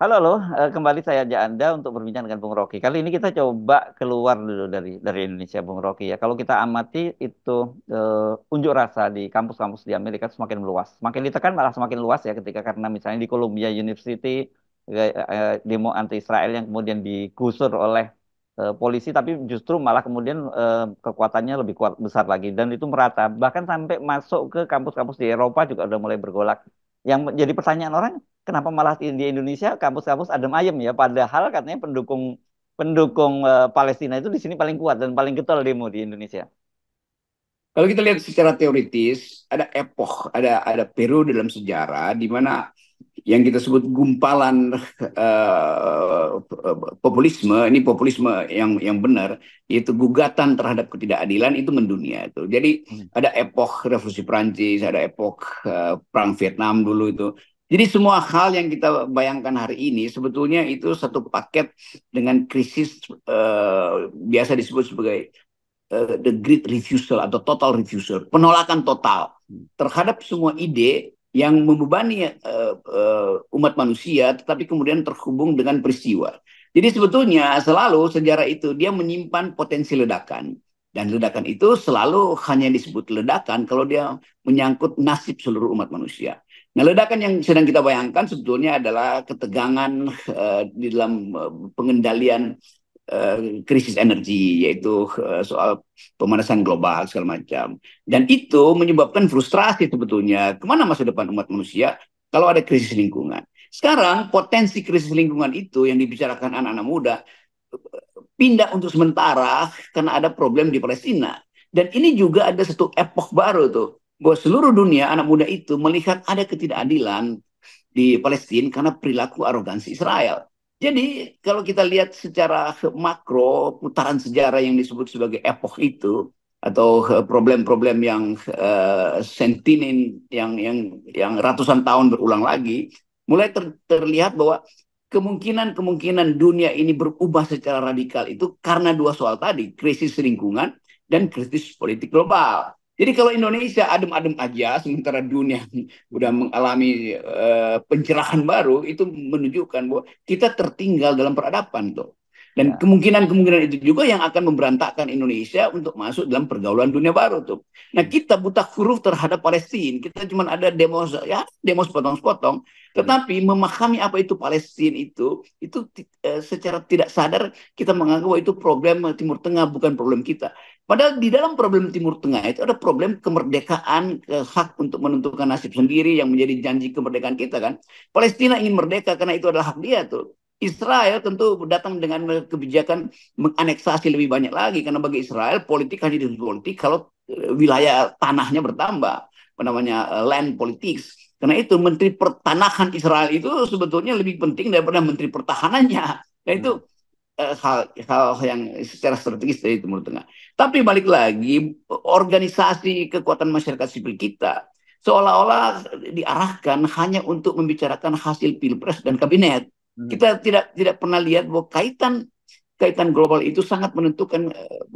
Halo, kembali saya ajak Anda untuk berbincang dengan Bung Rocky. Kali ini kita coba keluar dulu dari Indonesia, Bung Rocky ya. Kalau kita amati itu unjuk rasa di kampus-kampus di Amerika semakin meluas. Semakin ditekan malah semakin luas ya ketika karena misalnya di Columbia University demo anti-Israel yang kemudian digusur oleh polisi, tapi justru malah kemudian kekuatannya lebih kuat besar lagi dan itu merata. Bahkan sampai masuk ke kampus-kampus di Eropa juga udah mulai bergolak. Yang jadi pertanyaan orang, kenapa malah di Indonesia kampus-kampus adem ayem ya? Padahal katanya pendukung pendukung Palestina itu di sini paling kuat dan paling getol demo di Indonesia. Kalau kita lihat secara teoritis, ada epoch, ada periode dalam sejarah di mana yang kita sebut gumpalan populisme, ini populisme yang benar, yaitu gugatan terhadap ketidakadilan itu mendunia itu. Jadi Hmm. ada epoch revolusi Prancis, ada epoch perang Vietnam dulu itu. Jadi semua hal yang kita bayangkan hari ini sebetulnya itu satu paket dengan krisis biasa disebut sebagai the great refusal atau total refusal, penolakan total terhadap semua ide yang membebani umat manusia, tetapi kemudian terhubung dengan peristiwa. Jadi sebetulnya selalu sejarah itu dia menyimpan potensi ledakan. Dan ledakan itu selalu hanya disebut ledakan kalau dia menyangkut nasib seluruh umat manusia. Nah, ledakan yang sedang kita bayangkan sebetulnya adalah ketegangan di dalam pengendalian krisis energi, yaitu soal pemanasan global segala macam. Dan itu menyebabkan frustrasi sebetulnya kemana masa depan umat manusia kalau ada krisis lingkungan. Sekarang potensi krisis lingkungan itu yang dibicarakan anak-anak muda pindah untuk sementara karena ada problem di Palestina. Dan ini juga ada satu epoch baru tuh, bahwa seluruh dunia anak muda itu melihat ada ketidakadilan di Palestina karena perilaku arogansi Israel. Jadi kalau kita lihat secara makro putaran sejarah yang disebut sebagai epoch itu atau problem-problem yang sentinin yang ratusan tahun berulang lagi, mulai terlihat bahwa kemungkinan dunia ini berubah secara radikal itu karena dua soal tadi, krisis lingkungan dan krisis politik global. Jadi kalau Indonesia adem-adem aja, sementara dunia udah mengalami pencerahan baru, itu menunjukkan bahwa kita tertinggal dalam peradaban tuh. Dan Ya. kemungkinan-kemungkinan itu juga yang akan memberantakkan Indonesia untuk masuk dalam pergaulan dunia baru tuh. Nah, kita buta huruf terhadap Palestina. Kita cuma ada demo, ya demo sepotong-sepotong. Hmm. Tetapi memahami apa itu Palestina itu secara tidak sadar kita menganggap bahwa itu problem Timur Tengah, bukan problem kita. Padahal di dalam problem Timur Tengah itu ada problem kemerdekaan, hak untuk menentukan nasib sendiri yang menjadi janji kemerdekaan kita kan. Palestina ingin merdeka karena itu adalah hak dia tuh. Israel tentu datang dengan kebijakan menganeksasi lebih banyak lagi karena bagi Israel politik hanya disebut politik kalau wilayah tanahnya bertambah, apa namanya land politics. Karena itu menteri pertanahan Israel itu sebetulnya lebih penting daripada menteri pertahanannya. Nah itu Hmm. hal yang secara strategis dari Timur Tengah. Tapi balik lagi, organisasi kekuatan masyarakat sipil kita seolah-olah diarahkan hanya untuk membicarakan hasil pilpres dan kabinet. Hmm. Kita tidak pernah lihat bahwa kaitan kaitan global itu sangat menentukan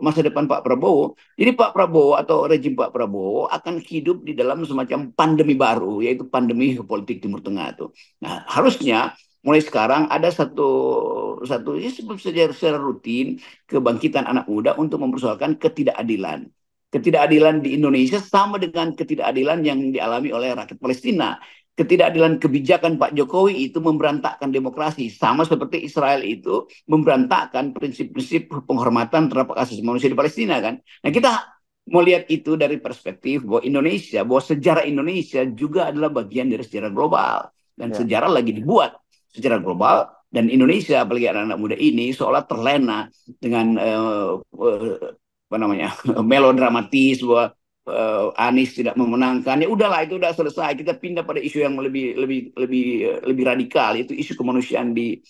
masa depan Pak Prabowo. Jadi Pak Prabowo atau rejim Pak Prabowo akan hidup di dalam semacam pandemi baru, yaitu pandemi politik Timur Tengah itu. Nah, harusnya mulai sekarang ada satu ya, secara rutin kebangkitan anak muda untuk mempersoalkan ketidakadilan. Ketidakadilan di Indonesia sama dengan ketidakadilan yang dialami oleh rakyat Palestina. Ketidakadilan kebijakan Pak Jokowi itu memberantakkan demokrasi, sama seperti Israel itu memberantakkan prinsip-prinsip penghormatan terhadap asasi manusia di Palestina kan. Nah, Hmm. kita mau lihat itu dari perspektif bahwa Indonesia, bahwa sejarah Indonesia juga adalah bagian dari sejarah global dan Ya. sejarah lagi dibuat secara global dan Indonesia apalagi anak-anak muda ini seolah terlena dengan apa namanya melodramatis bahwa Anies tidak memenangkan, ya udahlah itu udah selesai, kita pindah pada isu yang lebih lebih lebih lebih radikal, yaitu isu kemanusiaan di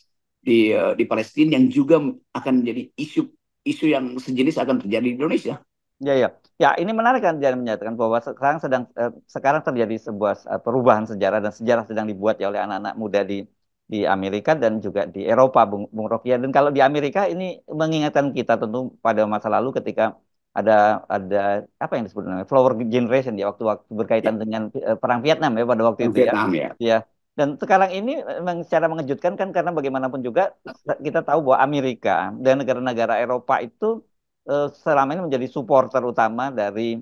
Palestina yang juga akan menjadi isu yang sejenis akan terjadi di Indonesia. Ya, ya. Ya, ini menarik kan dia menyatakan bahwa sekarang terjadi sebuah perubahan sejarah dan sejarah sedang dibuat ya oleh anak-anak muda di Amerika dan juga di Eropa, Bung Rocky. Dan kalau di Amerika ini mengingatkan kita tentu pada masa lalu ketika ada ada apa yang disebut namanya flower generation ya waktu-waktu Ya, berkaitan dengan perang Vietnam ya pada waktu yang itu ya. Vietnam ya. Ya. Dan sekarang ini memang secara mengejutkan kan karena bagaimanapun juga kita tahu bahwa Amerika dan negara-negara Eropa itu selama ini menjadi supporter utama dari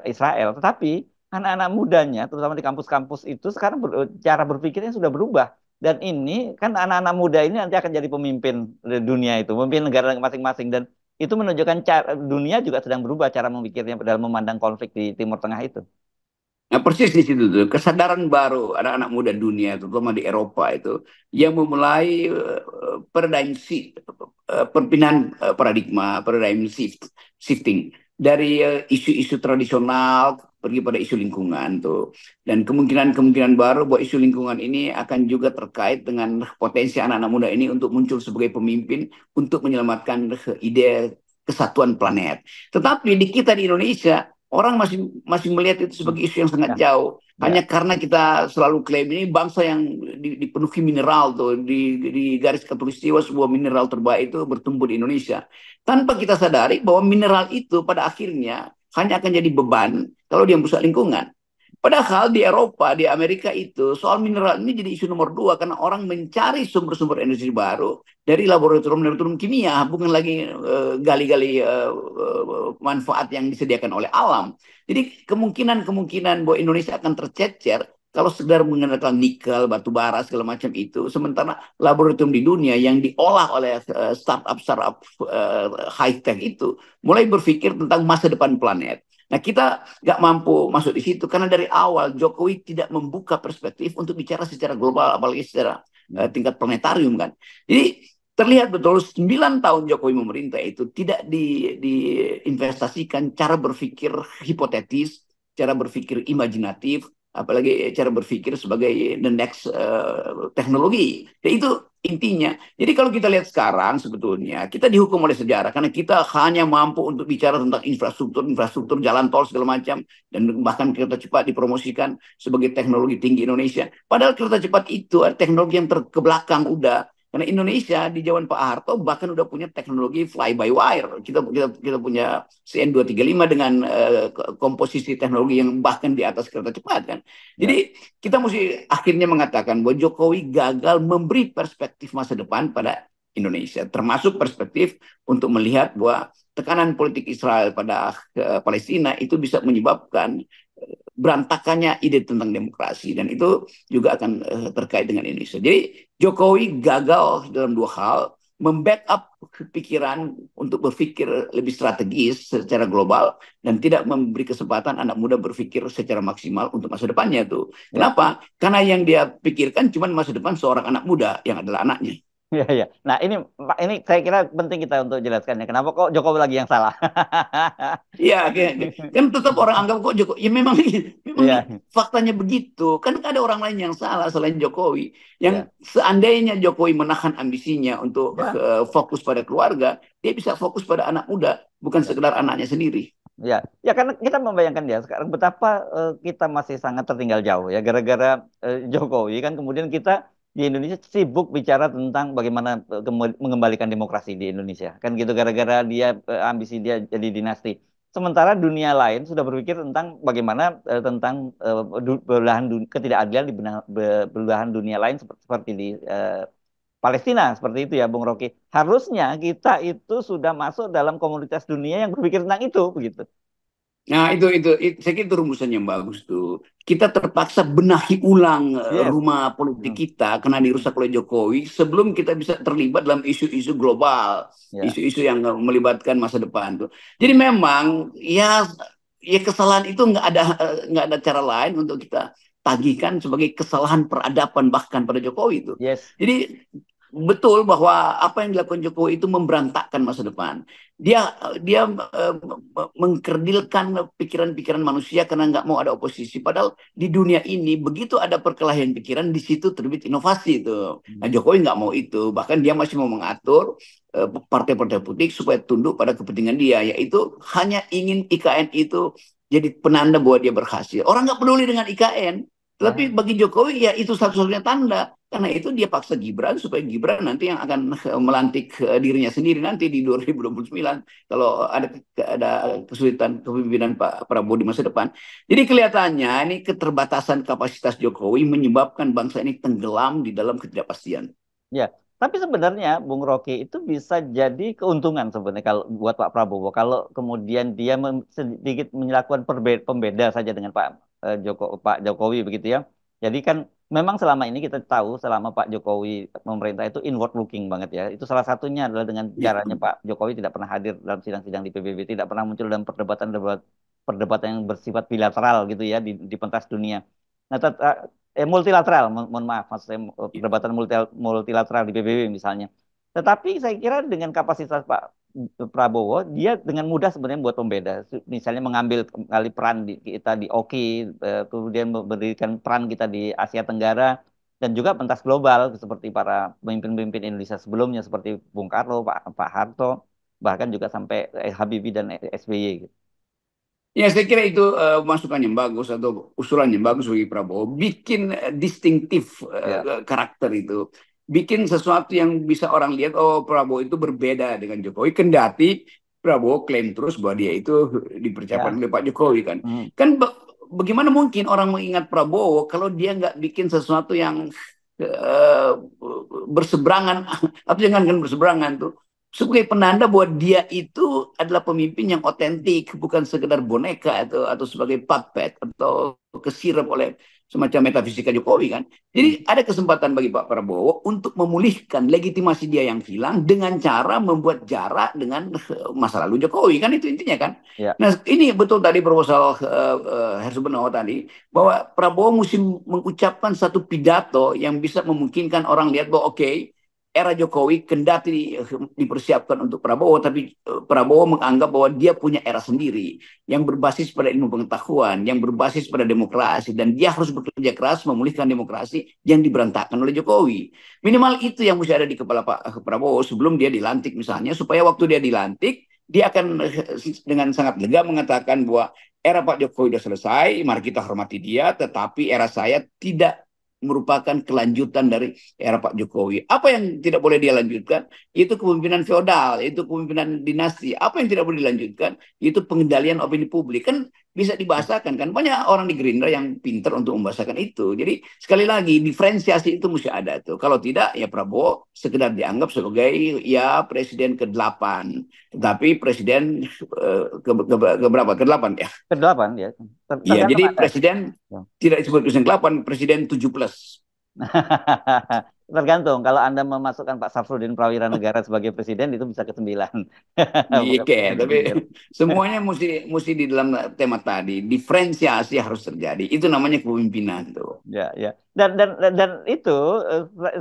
Israel. Tetapi anak-anak mudanya, terutama di kampus-kampus itu sekarang cara berpikirnya sudah berubah. Dan ini kan anak-anak muda ini nanti akan jadi pemimpin dunia itu, pemimpin negara masing-masing. Dan itu menunjukkan dunia juga sedang berubah cara memikirnya dalam memandang konflik di Timur Tengah itu. Nah, persis di situ tuh kesadaran baru anak-anak muda dunia, terutama di Eropa itu, yang memulai perpindahan paradigma shifting dari isu-isu tradisional pergi pada isu lingkungan tuh, dan kemungkinan-kemungkinan baru bahwa isu lingkungan ini akan juga terkait dengan potensi anak-anak muda ini untuk muncul sebagai pemimpin untuk menyelamatkan ide kesatuan planet. Tetapi di kita di Indonesia orang masih masih melihat itu sebagai isu yang sangat Ya, jauh. ya, Hanya karena kita selalu klaim ini bangsa yang dipenuhi mineral tuh di garis khatulistiwa sebuah mineral terbaik itu bertumbuh di Indonesia. Tanpa kita sadari bahwa mineral itu pada akhirnya hanya akan jadi beban kalau dia merusak lingkungan. Padahal di Eropa, di Amerika itu soal mineral ini jadi isu nomor dua karena orang mencari sumber-sumber energi baru dari laboratorium-laboratorium kimia, bukan lagi gali-gali manfaat yang disediakan oleh alam. Jadi kemungkinan-kemungkinan bahwa Indonesia akan tercecer kalau sekedar menggunakan nikel, batu bara, segala macam itu. Sementara laboratorium di dunia yang diolah oleh startup-startup high-tech itu mulai berpikir tentang masa depan planet. Nah, kita nggak mampu masuk di situ karena dari awal Jokowi tidak membuka perspektif untuk bicara secara global, apalagi secara tingkat planetarium kan. Jadi terlihat betul 9 tahun Jokowi memerintah itu tidak diinvestasikan cara berpikir hipotetis, cara berpikir imajinatif, apalagi cara berpikir sebagai the next teknologi. Dan itu intinya. Jadi kalau kita lihat sekarang sebetulnya kita dihukum oleh sejarah karena kita hanya mampu untuk bicara tentang infrastruktur jalan tol segala macam dan bahkan kereta cepat dipromosikan sebagai teknologi tinggi Indonesia. Padahal kereta cepat itu ada teknologi yang terkebelakang udah. Karena Indonesia di zaman Pak Harto bahkan udah punya teknologi fly by wire. Kita punya CN235 dengan komposisi teknologi yang bahkan di atas kereta cepat kan. ya. Jadi kita mesti akhirnya mengatakan bahwa Jokowi gagal memberi perspektif masa depan pada Indonesia, termasuk perspektif untuk melihat bahwa tekanan politik Israel pada Palestina itu bisa menyebabkan berantakannya ide tentang demokrasi dan itu juga akan terkait dengan Indonesia. Jadi Jokowi gagal dalam dua hal, membackup pikiran untuk berpikir lebih strategis secara global dan tidak memberi kesempatan anak muda berpikir secara maksimal untuk masa depannya tuh. Ya. Kenapa? Karena yang dia pikirkan cuma masa depan seorang anak muda yang adalah anaknya. Iya, iya. Nah, ini saya kira penting kita untuk jelaskannya. Kenapa kok Jokowi lagi yang salah? Iya, kan tetap orang anggap kok Jokowi. Ya memang, memang Iya, faktanya begitu. Kan ada orang lain yang salah selain Jokowi. Yang iya, seandainya Jokowi menahan ambisinya untuk ya, fokus pada keluarga, dia bisa fokus pada anak muda, bukan ya. sekedar anaknya sendiri. Ya, ya karena kita membayangkan ya sekarang betapa kita masih sangat tertinggal jauh ya gara-gara Jokowi kan kemudian kita di Indonesia sibuk bicara tentang bagaimana mengembalikan demokrasi di Indonesia kan gitu gara-gara dia ambisi dia jadi dinasti. Sementara dunia lain sudah berpikir tentang bagaimana tentang ketidakadilan di belahan dunia lain seperti di Palestina seperti itu ya Bung Rocky. Harusnya kita itu sudah masuk dalam komunitas dunia yang berpikir tentang itu begitu. Nah, saya kira itu rumusan yang bagus tuh. Kita terpaksa benahi ulang Yes. rumah politik Hmm. kita karena dirusak oleh Jokowi sebelum kita bisa terlibat dalam isu-isu global, Ya, isu-isu yang melibatkan masa depan tuh. Jadi memang ya kesalahan itu nggak ada cara lain untuk kita tagihkan sebagai kesalahan peradaban bahkan pada Jokowi itu. yes, Jadi betul bahwa apa yang dilakukan Jokowi itu memberantakkan masa depan. Dia mengkerdilkan pikiran-pikiran manusia karena nggak mau ada oposisi. Padahal di dunia ini begitu ada perkelahian pikiran di situ terbit inovasi itu. Nah hmm, Jokowi nggak mau itu. Bahkan dia masih mau mengatur partai-partai politik supaya tunduk pada kepentingan dia, yaitu hanya ingin IKN itu jadi penanda bahwa dia berhasil. Orang nggak peduli dengan IKN, Tetapi bagi Jokowi ya itu satu-satunya tanda. Karena itu dia paksa Gibran supaya Gibran nanti yang akan melantik dirinya sendiri nanti di 2029 kalau ada kesulitan kepemimpinan Pak Prabowo di masa depan. Jadi kelihatannya ini keterbatasan kapasitas Jokowi menyebabkan bangsa ini tenggelam di dalam ketidakpastian. Ya, tapi sebenarnya Bung Rocky itu bisa jadi keuntungan sebenarnya kalau buat Pak Prabowo kalau kemudian dia sedikit melakukan pembeda saja dengan Pak Jokowi begitu ya. Jadi kan memang selama ini kita tahu selama Pak Jokowi memerintah itu inward looking banget ya. Itu salah satunya adalah dengan Ya. caranya Pak Jokowi tidak pernah hadir dalam sidang-sidang di PBB, tidak pernah muncul dalam perdebatan yang bersifat bilateral gitu ya di pentas dunia. Nah, multilateral, mohon maaf, maksud saya perdebatan multilateral di PBB misalnya. Tetapi saya kira dengan kapasitas Pak Prabowo, dia dengan mudah sebenarnya membuat pembeda. Misalnya mengambil kembali peran kita di OKI, kemudian memberikan peran kita di Asia Tenggara, dan juga pentas global seperti para pemimpin-pemimpin Indonesia sebelumnya, seperti Bung Karno, Pak Harto, bahkan juga sampai Habibie dan SBY. Gitu. Ya, saya kira itu masukan yang bagus atau usulan yang bagus bagi Prabowo. Bikin distintif Ya, karakter itu. Bikin sesuatu yang bisa orang lihat, oh Prabowo itu berbeda dengan Jokowi. Kendati Prabowo klaim terus bahwa dia itu dipersiapkan ya. oleh Pak Jokowi kan. Hmm. Kan bagaimana mungkin orang mengingat Prabowo kalau dia nggak bikin sesuatu yang eh, berseberangan, atau jangan kan berseberangan tuh sebagai penanda bahwa dia itu adalah pemimpin yang otentik, bukan sekedar boneka atau sebagai puppet atau kesirap oleh semacam metafisika Jokowi kan. Hmm. Jadi ada kesempatan bagi Pak Prabowo untuk memulihkan legitimasi dia yang hilang dengan cara membuat jarak dengan masa lalu Jokowi kan itu intinya kan. Ya. Nah ini betul tadi proposal Hersubenau tadi bahwa Prabowo mesti mengucapkan satu pidato yang bisa memungkinkan orang lihat bahwa oke, era Jokowi kendati dipersiapkan untuk Prabowo, tapi Prabowo menganggap bahwa dia punya era sendiri yang berbasis pada ilmu pengetahuan, yang berbasis pada demokrasi, dan dia harus bekerja keras memulihkan demokrasi yang diberantakan oleh Jokowi. Minimal itu yang mesti ada di kepala Pak Prabowo sebelum dia dilantik misalnya, supaya waktu dia dilantik, dia akan dengan sangat lega mengatakan bahwa era Pak Jokowi sudah selesai, mari kita hormati dia, tetapi era saya tidak merupakan kelanjutan dari era Pak Jokowi. Apa yang tidak boleh dia lanjutkan? Itu kepemimpinan feodal, itu kepemimpinan dinasti. Apa yang tidak boleh dilanjutkan? Itu pengendalian opini publik. Kan bisa dibahasakan kan. Banyak orang di Gerindra yang pintar untuk membahasakan itu. Jadi sekali lagi diferensiasi itu mesti ada tuh. Kalau tidak ya Prabowo sekedar dianggap sebagai ya presiden ke-8. Tetapi presiden ke berapa? Ke-8 ya. Ke-8 ya. Ya, Tergantung jadi ada. presiden tidak disebut presiden ke-8, presiden 17. Tergantung. Kalau Anda memasukkan Pak Safrudin Prawira Negara sebagai presiden, itu bisa ke-9. Iya, Bukan presiden tapi ke-9. semuanya mesti di dalam tema tadi. Diferensiasi harus terjadi. Itu namanya kepemimpinan tuh. Ya, ya. Dan itu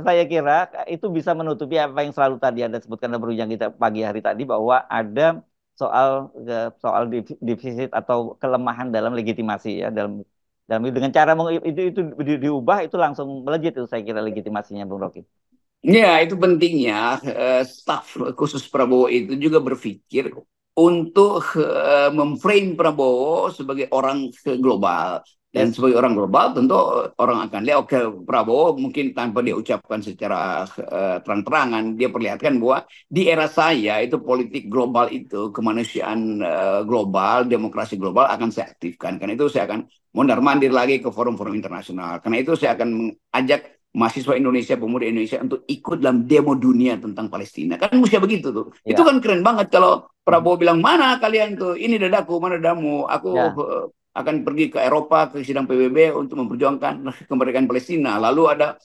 saya kira itu bisa menutupi apa yang selalu tadi Anda sebutkan dalam perbincangan kita pagi hari tadi bahwa ada soal soal defisit atau kelemahan dalam legitimasi ya dalam dengan cara itu diubah itu langsung melejit itu saya kira legitimasinya Bung Rocky. Ya, itu pentingnya staf khusus Prabowo itu juga berpikir untuk memframe Prabowo sebagai orang global. Dan Yes. sebagai orang global tentu orang akan lihat, oke Prabowo mungkin tanpa dia ucapkan secara terang-terangan, dia perlihatkan bahwa di era saya itu politik global itu, kemanusiaan global, demokrasi global akan saya aktifkan. Karena itu saya akan mondar-mandir lagi ke forum-forum internasional. Karena itu saya akan mengajak mahasiswa Indonesia, pemuda Indonesia untuk ikut dalam demo dunia tentang Palestina. Kan mesti begitu tuh. Itu Ya. kan keren banget kalau Prabowo bilang, mana kalian tuh, ini dadaku, mana dadamu, aku Ya. akan pergi ke Eropa, ke sidang PBB untuk memperjuangkan kemerdekaan Palestina. Lalu ada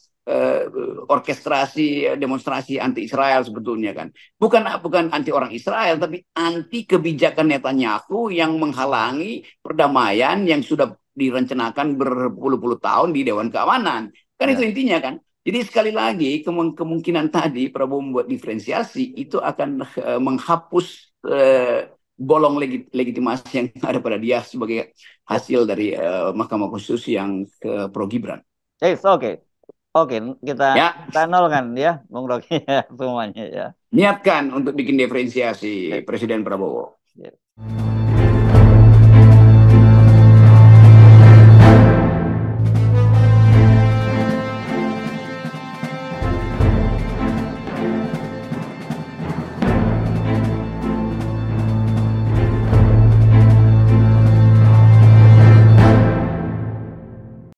orkestrasi demonstrasi anti Israel sebetulnya kan. Bukan anti orang Israel, tapi anti kebijakan Netanyahu yang menghalangi perdamaian yang sudah direncanakan berpuluh-puluh tahun di Dewan Keamanan. Kan itu Ya. intinya kan. Jadi sekali lagi kemungkinan tadi Prabowo membuat diferensiasi itu akan menghapus bolong legitimasi yang ada pada dia sebagai Yes. hasil dari Mahkamah Konstitusi yang pro Gibran. Yes, oke. Oke, kita Ya, kita nol kan ya, Bung Rocky ya semuanya ya. niatkan untuk bikin diferensiasi Yes. Presiden Prabowo. Yes.